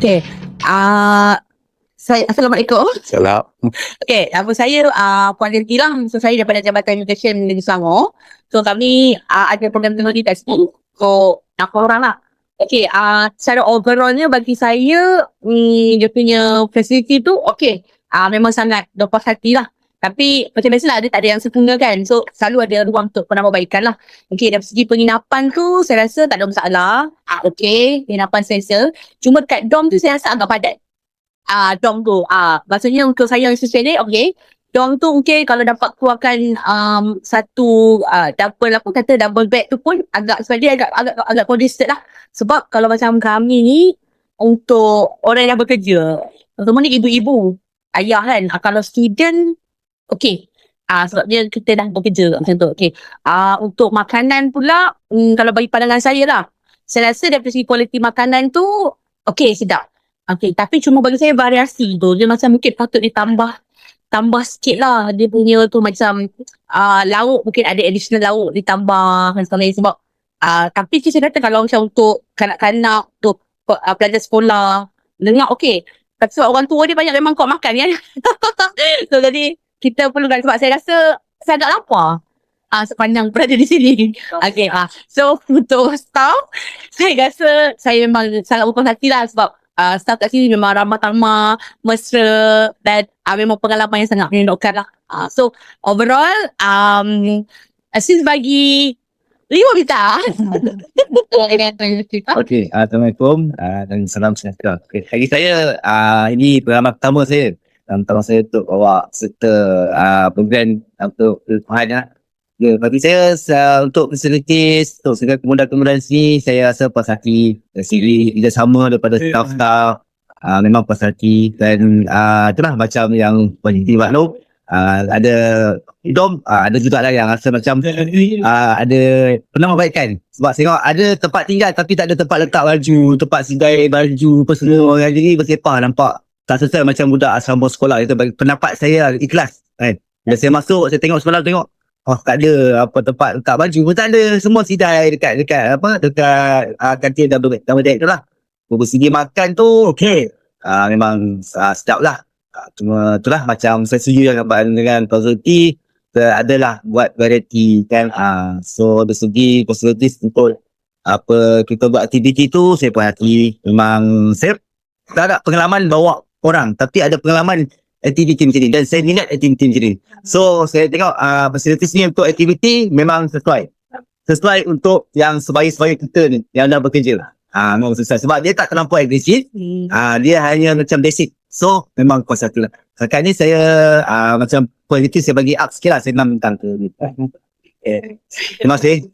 Okay. Assalamualaikum. Salam. Okay, nama saya Puan Rizky lah. So, saya daripada Jabatan Immigration Negeri Selangor. So, kami ada program teknologi kat sini. So, aku orang lah. Okay, secara overallnya bagi saya, dia punya facility tu okay. Memang sangat berpuas hati lah. Tapi macam biasalah, dia tak ada yang sempurna kan. So, selalu ada ruang untuk penambahbaikan lah. Okay, dari segi penginapan tu, saya rasa tak ada masalah. Okay, penginapan selesa. Cuma kat dorm tu saya rasa agak padat. Dorm tu, maksudnya untuk saya yang student okay. Dorm tu mungkin kalau dapat keluarkan satu double bed tu pun agak congested lah. Sebab kalau macam kami ni untuk orang yang bekerja, terutama ni ibu-ibu, ayah kan, kalau student okay. Sebabnya kita dah bekerja macam tu. Okay. Untuk makanan pula, kalau bagi pandangan saya lah, saya rasa dari segi kualiti makanan tu okay, sedap. Okay, tapi cuma bagi saya variasi tu, dia macam mungkin patut tambah sikit lah. Dia punya tu macam lauk, mungkin ada additional lauk ditambah dan sebagainya. Sebab tapi saya kata kalau macam untuk kanak-kanak, untuk pelajar sekolah, dengar okay. Tapi sebab orang tua dia banyak memang kuat makan kan. So jadi kita perlukan, sebab saya rasa saya agak lapar sepanjang berada di sini. Okay, so untuk staff, saya rasa saya memang sangat berpuas hati lah sebab staff kat sini memang ramah tamah, mesra dan memang pengalaman yang sangat menyenangkan lah. So overall, Aziz bagi 5 bintang. Okey, Assalamualaikum dan salam sejahtera. Okay, bagi saya ini pengalaman pertama saya. Pertama saya untuk bawa serta program untuk Tuhan lah. Ya, bagi saya untuk facilities, untuk segala kemudahan-kemudahan sini, saya rasa puas hati. Dari segi kerjasama daripada staff-staff, memang puas hati. Dan itulah macam yang Puan maklum, ada dom, ada juga lah yang rasa macam ada penambahbaikan. Sebab tengok ada tempat tinggal tapi tak ada tempat letak baju, tempat sidai baju, apa semua orang jadi bersepah, nampak tak selesai macam budak asrama sekolah. Itu bagi pendapat saya ikhlas kan. Bila saya masuk, saya tengok semalam, tengok tak ada apa tempat letak baju pun tak ada, semua sidai dekat kantin double deck tu lah. Bersegi makan tu okey, memang sedap lah. Cuma itulah macam saya setuju dengan Konsulti, adalah buat variety kan. So dari segi facilities untuk apa kita buat aktiviti tu, saya puas hati. Memang saya tak ada pengalaman bawa orang, tapi ada pengalaman aktiviti macam ni dan saya minat aktiviti macam ni. So saya tengok facilities ni untuk aktiviti memang sesuai untuk yang sebaya-sebaya kita ni yang dah bekerja. Memang sesuai sebab dia tak terlampau agresif. Dia hanya macam basic. So memang kuasa tu lah. Sekarang ni saya macam quality saya bagi up sikit lah, saya 6 bintang ke. Terima kasih.